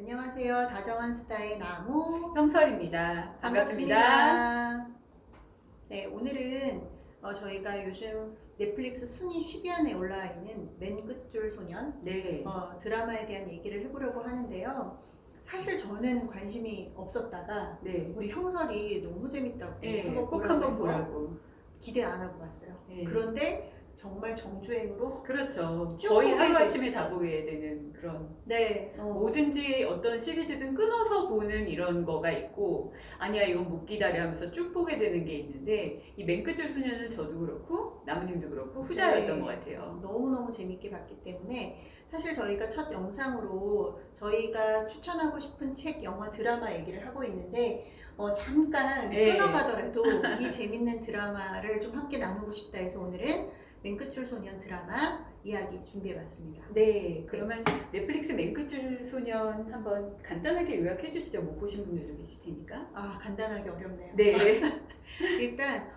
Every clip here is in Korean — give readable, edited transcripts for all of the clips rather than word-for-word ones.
안녕하세요. 다정한 수다의 나무 형설입니다. 반갑습니다. 반갑습니다. 네, 오늘은 저희가 요즘 넷플릭스 순위 10위 안에 올라와 있는 맨 끝줄 소년 네. 드라마에 대한 얘기를 해보려고 하는데요. 사실 저는 관심이 없었다가 네. 우리 형설이 너무 재밌다고 네. 한번 꼭 보라고 한번 해서 보라고. 기대 안 하고 봤어요. 네. 그런데 정말 정주행으로 그렇죠. 쭉 거의 보게 하루아침에 됐다. 다 보게 되는 그런. 네, 뭐든지 어떤 시리즈든 끊어서 보는 이런 거가 있고, 아니야, 이건 못 기다려 하면서 쭉 보게 되는 게 있는데, 이 맨 끝줄 소녀는 저도 그렇고, 나무님도 그렇고, 후자였던 것 같아요. 너무너무 재밌게 봤기 때문에 사실 저희가 첫 영상으로 저희가 추천하고 싶은 책, 영화, 드라마 얘기를 하고 있는데 잠깐 네. 끊어가더라도 이 재밌는 드라마를 좀 함께 나누고 싶다 해서 오늘은 맨 끝줄 소년 드라마 이야기 준비해봤습니다. 네. 그러면 넷플릭스 맨 끝줄 소년 한번 간단하게 요약해 주시죠. 못 보신 분들도 계실 테니까. 간단하게 어렵네요. 네. 일단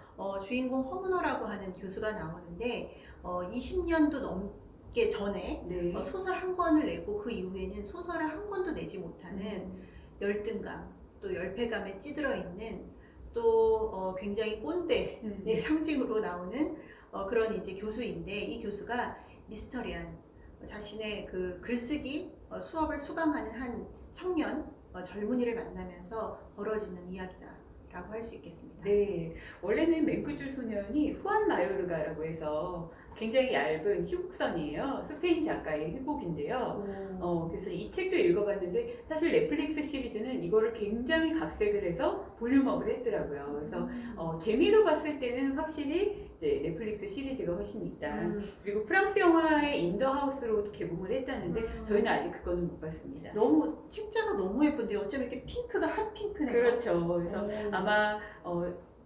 주인공 허문호라고 하는 교수가 나오는데 20년도 넘게 전에 네. 소설 한 권을 내고 그 이후에는 소설을 한 권도 내지 못하는 열등감 또 열패감에 찌들어 있는 또 굉장히 꼰대의 상징으로 나오는 그런 이제 교수인데 이 교수가 미스터리한 자신의 그 글쓰기 수업을 수강하는 한 청년 젊은이를 만나면서 벌어지는 이야기다라고 할 수 있겠습니다. 네, 원래는 맨 끝줄 소년이 후안 마요르가라고 해서 굉장히 얇은 희곡선이에요. 스페인 작가의 희곡인데요. 그래서 이 책도 읽어봤는데 사실 넷플릭스 시리즈는 이거를 굉장히 각색을 해서 볼륨업을 했더라고요. 그래서 재미로 봤을 때는 확실히 이제 넷플릭스 시리즈가 훨씬 있다. 그리고 프랑스 영화의 인더 하우스로 개봉을 했다는데 저희는 아직 그거는 못 봤습니다. 너무 책자가 너무 예쁜데 어쩜 이렇게 핑크가 핫핑크네요. 그렇죠. 그래서 아마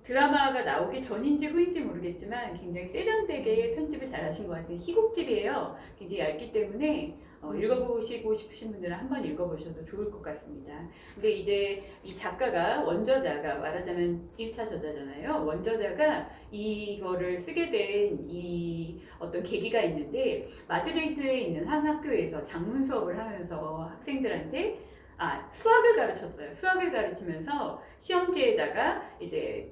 드라마가 나오기 전인지 후인지 모르겠지만 굉장히 세련되게 편집을 잘 하신 것 같아요. 희곡집이에요. 굉장히 얇기 때문에 읽어보시고 싶으신 분들은 한번 읽어보셔도 좋을 것 같습니다. 근데 이제 이 작가가 원저자가 말하자면 1차 저자잖아요. 원저자가 이거를 쓰게 된 이 어떤 계기가 있는데 마드리드에 있는 한 학교에서 작문 수업을 하면서 학생들한테 수학을 가르쳤어요. 수학을 가르치면서 시험지에다가 이제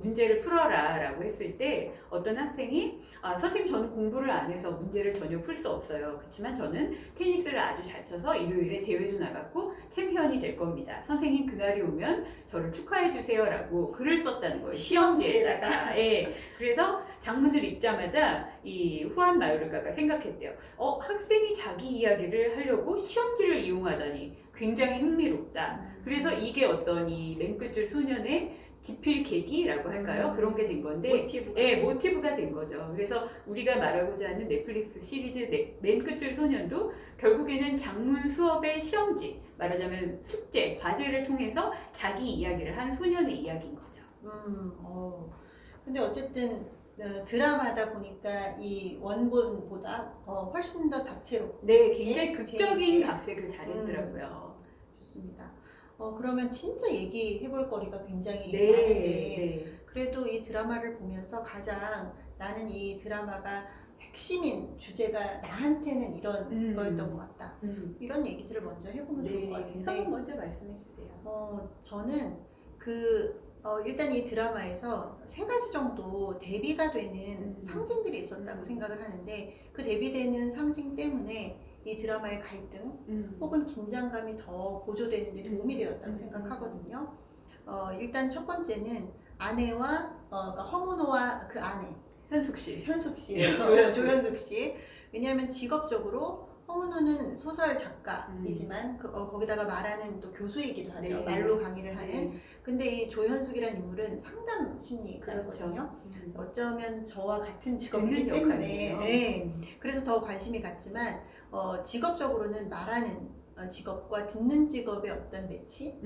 문제를 풀어라 라고 했을 때 어떤 학생이 선생님 저는 공부를 안 해서 문제를 전혀 풀 수 없어요. 그렇지만 저는 테니스를 아주 잘 쳐서 일요일에 대회도 나갔고 챔피언이 될 겁니다. 선생님 그날이 오면 저를 축하해 주세요 라고 글을 썼다는 거예요. 시험지에다가. 예. 그래서 장문을 읽자마자 이 후안 마요르가가 생각했대요. 학생이 자기 이야기를 하려고 시험지를 이용하다니 굉장히 흥미롭다. 그래서 이게 어떤 이 맨 끝줄 소년의 지필 계기라고 할까요? 그런 게 된 건데, 모티브가 된 거죠. 그래서 우리가 말하고자 하는 넷플릭스 시리즈 맨 끝줄 소년도 결국에는 작문 수업의 시험지, 말하자면 숙제, 과제를 통해서 자기 이야기를 한 소년의 이야기인 거죠. 근데 어쨌든 드라마다 보니까 이 원본보다 훨씬 더 다채롭고 네, 굉장히 극적인 재밌게. 각색을 잘했더라고요. 좋습니다. 그러면 진짜 얘기해볼 거리가 굉장히 네, 많은데 네. 그래도 이 드라마를 보면서 가장 나는 이 드라마가 핵심인 주제가 나한테는 이런 거였던 것 같다. 이런 얘기들을 먼저 해보면 좋을 것 같은데 한번 먼저 말씀해 주세요. 저는 일단 이 드라마에서 3가지 정도 대비가 되는 상징들이 있었다고 생각을 하는데 그 대비되는 상징 때문에 이 드라마의 갈등 혹은 긴장감이 더 고조되는 데 도움이 되었다고 생각하거든요. 일단 첫 번째는 아내와 그러니까 허문호와 그 아내 현숙 씨. 조현숙 씨. 왜냐하면 직업적으로 허문호는 소설 작가이지만 거기다가 말하는 또 교수이기도 하죠. 네. 말로 강의를 하는. 근데 이 조현숙이라는 인물은 상담 심리가거든요. 어쩌면 저와 같은 직업이기 때문에 그래서 더 관심이 갔지만 직업적으로는 말하는 직업과 듣는 직업의 어떤 매치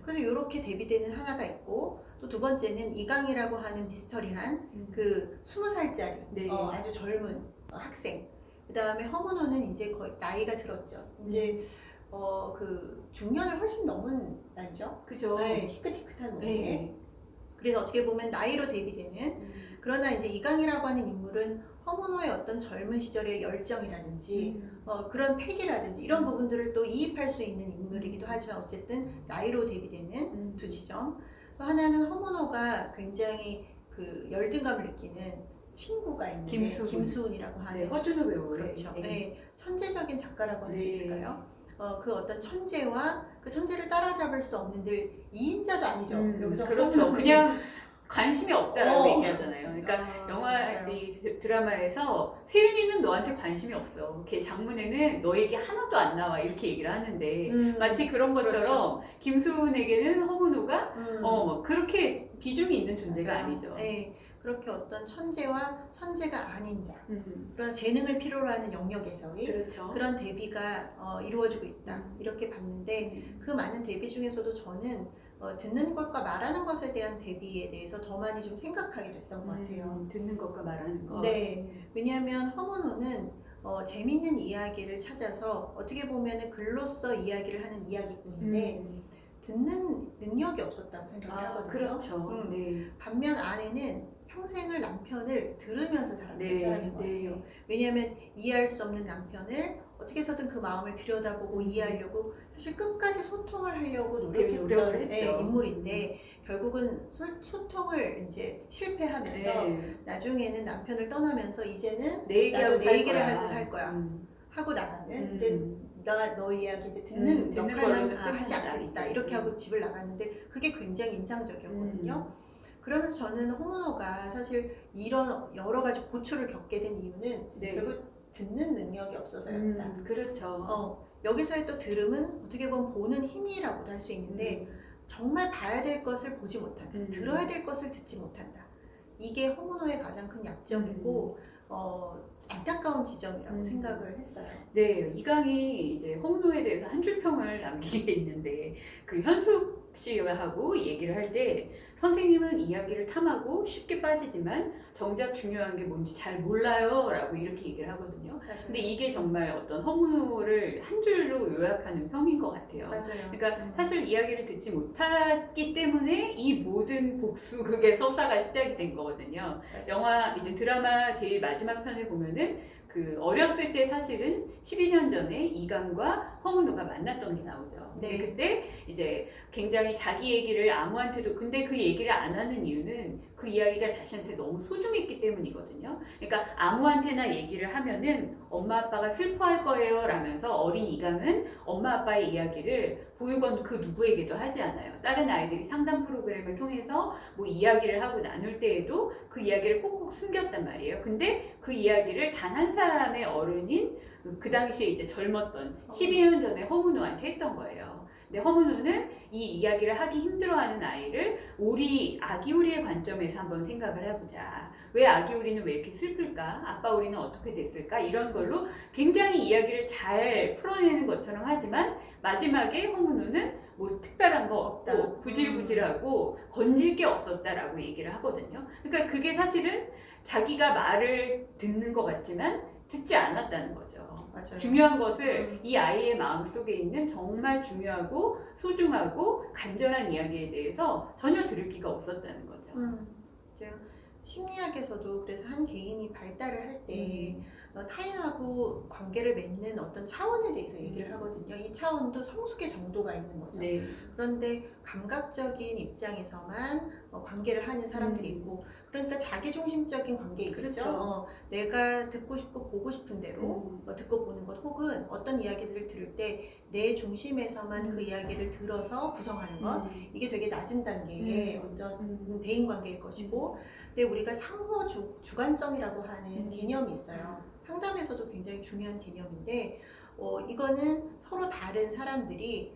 그래서 이렇게 대비되는 하나가 있고 또 두 번째는 이강이라고 하는 미스터리한 그 20살짜리 아주 젊은 학생 그 다음에 허문호는 이제 거의 나이가 들었죠. 이제 그 중년을 훨씬 넘은 나이죠. 그죠. 네, 희끗희끗한 나이에. 그래서 어떻게 보면 나이로 대비되는 그러나 이제 이강이라고 하는 인물은 허문호의 어떤 젊은 시절의 열정이라든지 그런 패기라든지 이런 부분들을 또 이입할 수 있는 인물이기도 하지만 어쨌든 나이로 대비되는 두 지점. 또 하나는 허문호가 굉장히 그 열등감을 느끼는 친구가 있는데 김수훈이라고 하는 네, 허준호 배우의 그렇죠. 네, 천재적인 작가라고 할 수 있을까요? 그 어떤 천재와 그 천재를 따라잡을 수 없는 늘 2인자도 아니죠. 여기서 그렇죠. 그냥 관심이 없다라고 얘기하잖아요. 그러니까 영화 맞아요. 이 드라마에서 세윤이는 너한테 관심이 없어. 걔 장문에는 너 얘기 하나도 안 나와 이렇게 얘기를 하는데 마치 그런 것처럼 그렇죠. 김수훈에게는 허문호가 뭐 그렇게 비중이 있는 존재가 맞아요. 아니죠. 네, 그렇게 어떤 천재와 천재가 아닌 자 그런 재능을 필요로 하는 영역에서의 그렇죠. 그런 대비가 이루어지고 있다 이렇게 봤는데 그 많은 대비 중에서도 저는 듣는 것과 말하는 것에 대한 대비에 대해서 더 많이 좀 생각하게 됐던 것 같아요. 듣는 것과 말하는 것. 네, 왜냐하면 허문호는 재밌는 이야기를 찾아서 어떻게 보면 글로써 이야기를 하는 이야기꾼인데 듣는 능력이 없었다고 생각을 하거든요. 그렇죠. 네. 반면 아내는 평생을 남편을 들으면서 살았던 사람인 것 같아요. 왜냐하면 이해할 수 없는 남편을 어떻게 해서든 그 마음을 들여다보고 이해하려고 사실 끝까지 소통을 하려고 노력했던 인물인데 결국은 소통을 이제 실패하면서 나중에는 남편을 떠나면서 이제는 나도 내 얘기를 하고 살 거야 하고 나가는 이제 내가 너 이야기 이제 듣는 역할만 하지 않겠다 이렇게 하고 집을 나갔는데 그게 굉장히 인상적이었거든요. 그러면서 저는 허문호가 사실 이런 여러 가지 고초를 겪게 된 이유는 결국 듣는 능력이 없어서였다. 그렇죠. 여기서의 또 들음은 어떻게 보면 보는 힘이라고도 할 수 있는데 정말 봐야 될 것을 보지 못한다. 들어야 될 것을 듣지 못한다. 이게 허문호의 가장 큰 약점이고 안타까운 지점이라고 생각을 했어요. 네, 이강이 이제 허문호에 대해서 한 줄 평을 남기게 있는데 그 현숙 씨하고 얘기를 할 때 선생님은 이야기를 탐하고 쉽게 빠지지만 정작 중요한 게 뭔지 잘 몰라요 라고 이렇게 얘기를 하거든요. 맞아요. 근데 이게 정말 어떤 허문호를 한 줄로 요약하는 평인 것 같아요. 맞아요. 그러니까 사실 이야기를 듣지 못했기 때문에 이 모든 복수극의 서사가 시작이 된 거거든요. 맞아요. 영화 이제 드라마 제일 마지막 편을 보면은 그 어렸을 때 사실은 12년 전에 이강과 허문호가 만났던 게 나오죠. 근데 그때 이제 굉장히 자기 얘기를 아무한테도 근데 그 얘기를 안 하는 이유는 그 이야기가 자신한테 너무 소중했기 때문이거든요. 그러니까 아무한테나 얘기를 하면은 엄마 아빠가 슬퍼할 거예요 라면서 어린 이강은 엄마 아빠의 이야기를 보육원 그 누구에게도 하지 않아요. 다른 아이들이 상담 프로그램을 통해서 뭐 이야기를 하고 나눌 때에도 그 이야기를 꼭꼭 숨겼단 말이에요. 근데 그 이야기를 단 한 사람의 어른인 그 당시에 이제 젊었던 12년 전에 허문호한테 했던 거예요. 근데 허문호는 이 이야기를 하기 힘들어하는 아이를 아기 우리의 관점에서 한번 생각을 해보자. 왜 아기 우리는 왜 이렇게 슬플까? 아빠 우리는 어떻게 됐을까? 이런 걸로 굉장히 이야기를 잘 풀어내는 것처럼 하지만 마지막에 허문호는 뭐 특별한 거 없고 부질부질하고 건질 게 없었다라고 얘기를 하거든요. 그러니까 그게 사실은 자기가 말을 듣는 것 같지만 듣지 않았다는 거죠. 맞아요. 중요한 것을 이 아이의 마음속에 있는 정말 중요하고 소중하고 간절한 이야기에 대해서 전혀 들을 기가 없었다는 거죠. 심리학에서도 그래서 한 개인이 발달을 할 때 타인하고 관계를 맺는 어떤 차원에 대해서 얘기를 하거든요. 이 차원도 성숙의 정도가 있는 거죠. 그런데 감각적인 입장에서만 관계를 하는 사람들이 있고 그러니까 자기중심적인 관계 있겠죠. 그렇죠. 내가 듣고 싶고 보고 싶은 대로 듣고 보는 것 혹은 어떤 이야기들을 들을 때 내 중심에서만 그 이야기를 들어서 구성하는 것 이게 되게 낮은 단계의 어떤 대인관계일 것이고 근데 우리가 상호 주관성이라고 하는 개념이 있어요. 상담에서도 굉장히 중요한 개념인데 이거는 서로 다른 사람들이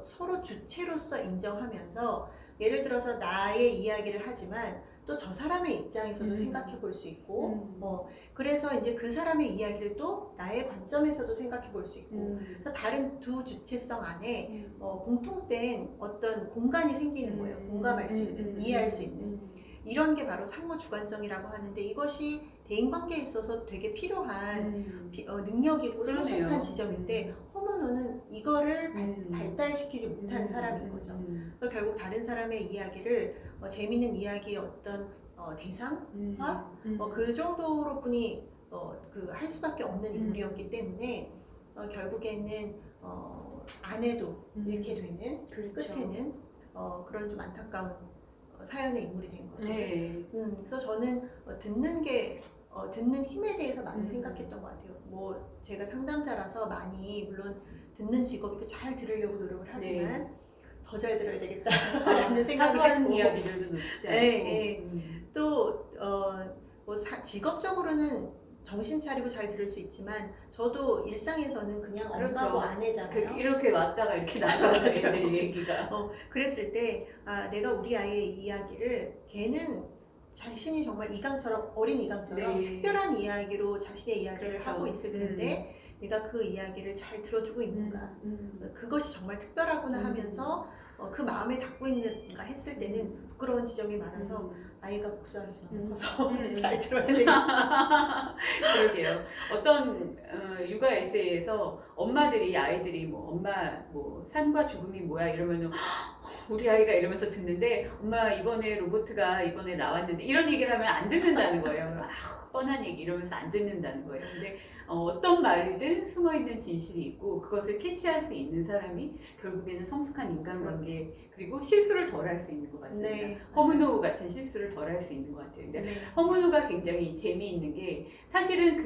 서로 주체로서 인정하면서 예를 들어서 나의 이야기를 하지만 또 저 사람의 입장에서도 생각해 볼 수 있고 그래서 이제 그 사람의 이야기를 또 나의 관점에서도 생각해 볼 수 있고 그래서 다른 두 주체성 안에 공통된 어떤 공간이 생기는 거예요. 공감할 수 있는, 이해할 수 있는 이런 게 바로 상호 주관성이라고 하는데 이것이 대인관계에 있어서 되게 필요한 능력이고 소중한 지점인데 허문호는 이거를 발달시키지 못한 사람인 거죠. 그래서 결국 다른 사람의 이야기를 재미있는 이야기의 어떤 대상, 그 정도로 뿐이 할 수밖에 없는 인물이었기 때문에 결국에는 아내도 잃게 되는 그렇죠. 끝에는 그런 좀 안타까운 사연의 인물이 된 거죠. 네. 그래서 저는 듣는 힘에 대해서 많이 생각했던 것 같아요. 뭐 제가 상담자라서 많이 물론 듣는 직업이고 잘 들으려고 노력을 하지만 더 잘 들어야 되겠다라는 생각을 사소한 했고 이야기들도 놓치지 않고. 네. 또 직업적으로는 정신 차리고 잘 들을 수 있지만 저도 일상에서는 그냥 그렇죠. 엄마고 아내잖아요. 이렇게 왔다가 이렇게 나가는 애들 얘기가. 그랬을 때 내가 우리 아이의 이야기를 걔는 자신이 정말 어린 이강처럼 네. 특별한 이야기로 자신의 이야기를 그렇죠. 하고 있을 텐데 내가 그 이야기를 잘 들어주고 있는가 그것이 정말 특별하구나 하면서 그 마음에 담고 있는가 했을 때는 부끄러운 지점이 많아서 아이가 복수하기 전에 커서 잘 들어야 되겠다. 그러게요. 어떤 육아 에세이에서 엄마들이 아이들이 엄마 삶과 죽음이 뭐야 이러면은 우리 아이가 이러면서 듣는데 엄마 이번에 로봇가 이번에 나왔는데 이런 얘기를 하면 안 듣는다는 거예요. 뻔한 얘기 이러면서 안 듣는다는 거예요. 근데 어떤 말이든 숨어있는 진실이 있고 그것을 캐치할 수 있는 사람이 결국에는 성숙한 인간관계 그리고 실수를 덜 할 수 있는 것 같습니다. 네, 허문호 같은 실수를 덜 할 수 있는 것 같아요. 근데 허문호가 굉장히 재미있는 게 사실은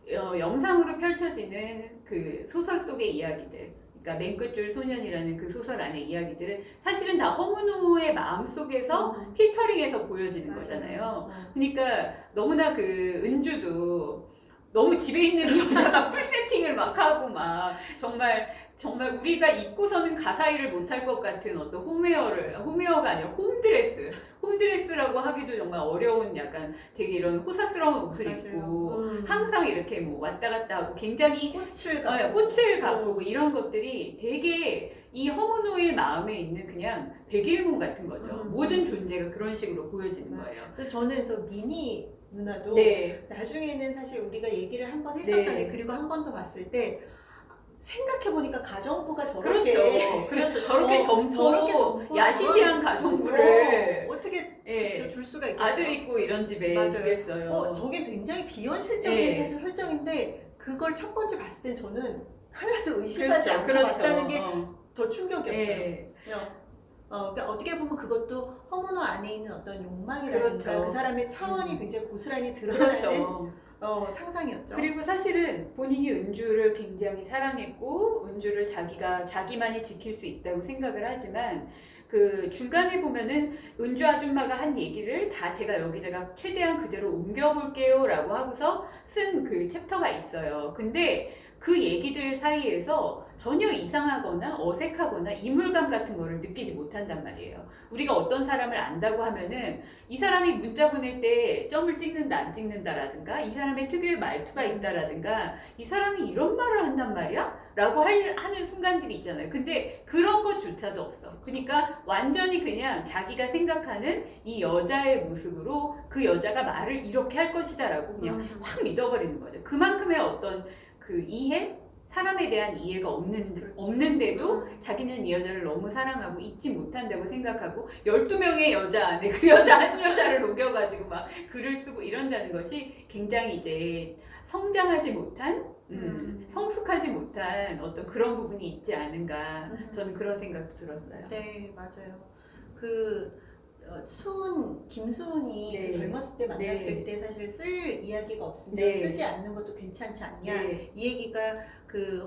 영상으로 펼쳐지는 그 소설 속의 이야기들 그러니까 맨끝줄 소년이라는 그 소설 안의 이야기들은 사실은 다 허문호의 마음속에서 필터링해서 보여지는 거잖아요. 그러니까 너무나 은주도 너무 집에 있는 여자가 풀 세팅을 막 하고 막 정말 우리가 입고서는 가사일을 못할 것 같은 어떤 홈웨어가 아니라 홈드레스라고 하기도 정말 어려운 약간 되게 이런 호사스러운 옷을 입고 항상 이렇게 왔다 갔다 하고 굉장히 꽃을 가꾸고 이런 것들이 되게 이 허문호의 마음에 있는 그냥 백일문 같은 거죠. 모든 존재가 그런 식으로 보여지는 거예요. 그래서 저는 미니 누나도 나중에는 사실 우리가 얘기를 한 번 했었잖아요. 그리고 한 번 더 봤을 때 생각해보니까 가정부가 저렇게 저렇게 젊고 야시시한 가정부를 어떻게 줄 수가 있겠어요? 아들 있고 이런 집에 두겠어요. 저게 굉장히 비현실적인 사실 설정인데 그걸 첫 번째 봤을 때 저는 하나도 의심하지 않고 봤다는 게 더 충격이었어요. 그러니까 어떻게 보면 그것도 허문호 안에 있는 어떤 욕망이라든가 그 사람의 차원이 굉장히 고스란히 드러나는 상상이었죠. 그리고 사실은 본인이 은주를 굉장히 사랑했고 은주를 자기만이 지킬 수 있다고 생각을 하지만 그 중간에 보면은 은주 아줌마가 한 얘기를 다 제가 여기다가 최대한 그대로 옮겨볼게요 라고 하고서 쓴 그 챕터가 있어요. 근데 그 얘기들 사이에서 전혀 이상하거나 어색하거나 이물감 같은 거를 느끼지 못한단 말이에요. 우리가 어떤 사람을 안다고 하면은 이 사람이 문자 보낼 때 점을 찍는다 안 찍는다라든가 이 사람의 특유의 말투가 있다라든가 이 사람이 이런 말을 한단 말이야? 라고 하는 순간들이 있잖아요. 근데 그런 것조차도 없어. 그러니까 완전히 그냥 자기가 생각하는 이 여자의 모습으로 그 여자가 말을 이렇게 할 것이다 라고 그냥 확 믿어버리는 거죠. 그만큼의 어떤 사람에 대한 이해가 없는데도 자기는 이 여자를 너무 사랑하고 잊지 못한다고 생각하고 12명의 여자 안에 그 여자 한 여자를 녹여가지고 막 글을 쓰고 이런다는 것이 굉장히 이제 성장하지 못한 성숙하지 못한 어떤 그런 부분이 있지 않은가 저는 그런 생각도 들었어요. 네, 맞아요. 김수은이 젊었을 때 만났을 때 사실 쓸 이야기가 없으면 쓰지 않는 것도 괜찮지 않냐 이 얘기가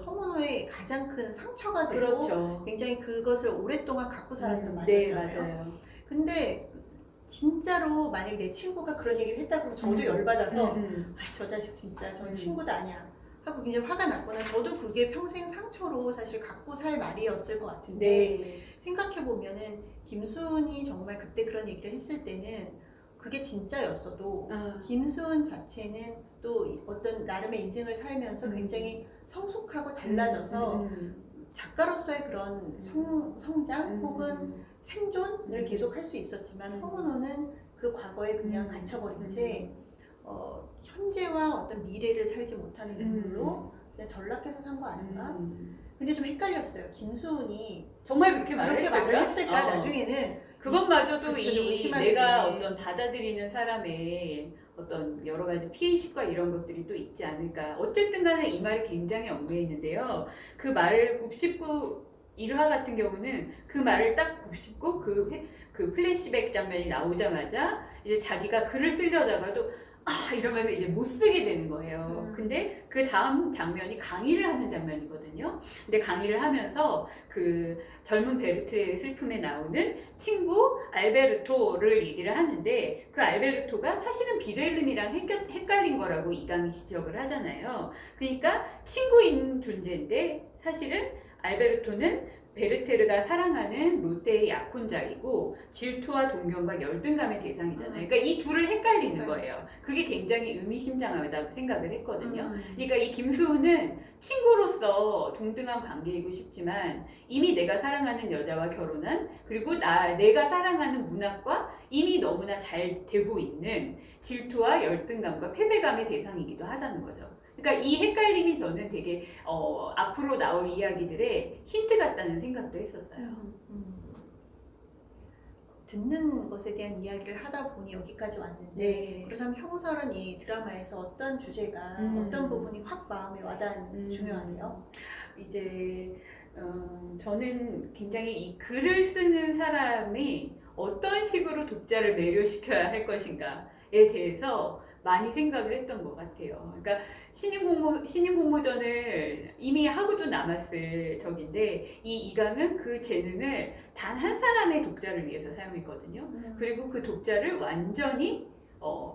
허문호의 가장 큰 상처가 되고 굉장히 그것을 오랫동안 갖고 살았던 말이었잖아요. 맞아요. 근데 진짜로 만약에 내 친구가 그런 얘기를 했다고 저도 열받아서 저 자식 진짜 저 친구도 아니야 하고 굉장히 화가 났거나 저도 그게 평생 상처로 사실 갖고 살 말이었을 것 같은데 생각해보면은 김수은이 정말 그때 그런 얘기를 했을 때는 그게 진짜였어도 김수은 자체는 또 어떤 나름의 인생을 살면서 굉장히 성숙하고 달라져서 작가로서의 그런 성장 혹은 생존을 계속 할 수 있었지만 허문호는 그 과거에 그냥 갇혀버린 채 현재와 어떤 미래를 살지 못하는 인물로 그냥 전락해서 산 거 아닌가? 근데 좀 헷갈렸어요. 김수은이 정말 그렇게 말을 했을까? 했을까? 나중에는 그것마저도 그쵸, 좀 이 의심하게 내가 되네. 어떤 받아들이는 사람의 어떤 여러 가지 피해의식과 이런 것들이 또 있지 않을까. 어쨌든 간에 이 말이 굉장히 얽매여 있는데요. 그 말을 곱씹고 1화 같은 경우는 그 말을 딱 곱씹고 그 플래시백 장면이 나오자마자 이제 자기가 글을 쓰려다가도 이러면서 이제 못 쓰게 되는 거예요. 근데 그 다음 장면이 강의를 하는 장면이거든요. 근데 강의를 하면서 그 젊은 베르트의 슬픔에 나오는 친구 알베르토를 얘기를 하는데 그 알베르토가 사실은 비렐름이랑 헷갈린 거라고 이강이 지적을 하잖아요. 그러니까 친구인 존재인데 사실은 알베르토는 베르테르가 사랑하는 롯데의 약혼자이고 질투와 동경과 열등감의 대상이잖아요. 그러니까 이 둘을 헷갈리는 거예요. 그게 굉장히 의미심장하다고 생각을 했거든요. 그러니까 이 김수우는 친구로서 동등한 관계이고 싶지만 이미 내가 사랑하는 여자와 결혼한 그리고 내가 사랑하는 문학과 이미 너무나 잘 되고 있는 질투와 열등감과 패배감의 대상이기도 하다는 거죠. 그러니까 이 헷갈림이 저는 되게 앞으로 나올 이야기들의 힌트 같다는 생각도 했었어요. 듣는 것에 대한 이야기를 하다 보니 여기까지 왔는데 네. 그렇다면 형설은 이 드라마에서 어떤 주제가 어떤 부분이 확 마음에 와닿는지 중요하네요. 이제 저는 굉장히 이 글을 쓰는 사람이 어떤 식으로 독자를 매료시켜야 할 것인가에 대해서 많이 생각을 했던 것 같아요. 그러니까 신인 공모전을 이미 하고도 남았을 적인데 이 이강은 그 재능을 단 한 사람의 독자를 위해서 사용했거든요. 그리고 그 독자를 완전히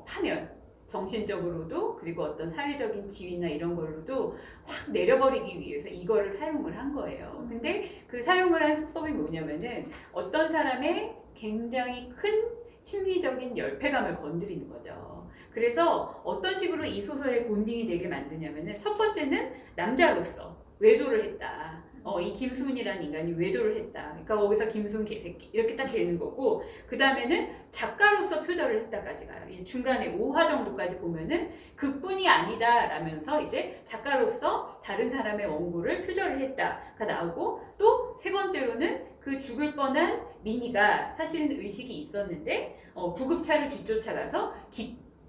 파멸, 정신적으로도 그리고 어떤 사회적인 지위나 이런 걸로도 확 내려버리기 위해서 이거를 사용을 한 거예요. 근데 그 사용을 한 수법이 뭐냐면은 어떤 사람의 굉장히 큰 심리적인 열패감을 건드리는 거죠. 그래서 어떤 식으로 이 소설의 본딩이 되게 만드냐면은 첫 번째는 남자로서 외도를 했다. 이 김수훈이라는 인간이 외도를 했다. 그러니까 거기서 김수훈 개새끼 이렇게 딱 되는 거고 그 다음에는 작가로서 표절을 했다까지 가요. 중간에 5화 정도까지 보면은 그뿐이 아니다 라면서 이제 작가로서 다른 사람의 원고를 표절을 했다가 나오고 또 세 번째로는 그 죽을 뻔한 미니가 사실은 의식이 있었는데 구급차를 뒤쫓아가서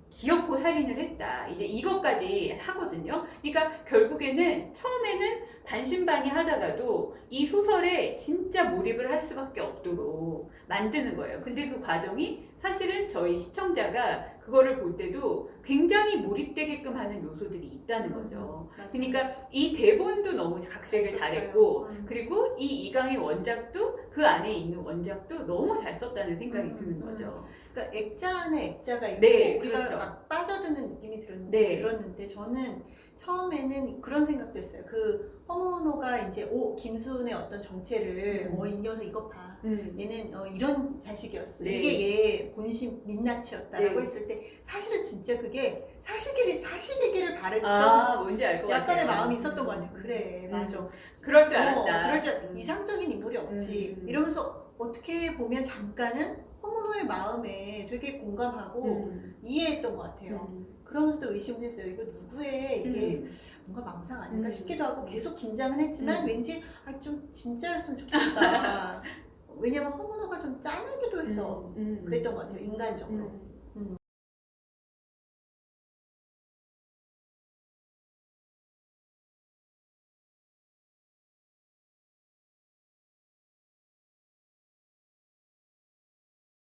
기어코 살인을 했다. 이제 이것까지 하거든요. 그러니까 결국에는 처음에는 반신반의하다가도 이 소설에 진짜 몰입을 할 수밖에 없도록 만드는 거예요. 근데 그 과정이 사실은 저희 시청자가 그거를 볼 때도 굉장히 몰입되게끔 하는 요소들이 있다는 거죠. 그러니까 이 대본도 너무 각색을 잘했고 그리고 이 이강의 원작도 그 안에 있는 원작도 너무 잘 썼다는 생각이 드는 거죠. 그러니까 액자 안에 액자가 있고 네, 우리가 그렇죠. 막 빠져드는 느낌이 네. 들었는데 저는 처음에는 그런 생각도 했어요. 그 허문호가 이제 김수훈의 어떤 정체를 이 녀석 이것 봐. 얘는 이런 자식이었어. 네. 이게 얘 본심 민낯이었다라고 네. 했을 때 사실은 진짜 그게 사실이기를 바랬던 뭔지 알 것 같아요. 약간의 마음이 있었던 것 같아요. 그래, 맞아. 그럴 줄 알았다. 그럴 줄 이상적인 인물이 없지. 이러면서 어떻게 보면 잠깐은 허문호의 마음에 되게 공감하고 이해했던 것 같아요. 그러면서도 의심을 했어요. 이거 누구의 이게 뭔가 망상 아닌가 싶기도 하고 계속 긴장은 했지만 왠지 좀 진짜였으면 좋겠다. 왜냐면 허문호가 좀 짠하기도 해서 그랬던 것 같아요. 인간적으로.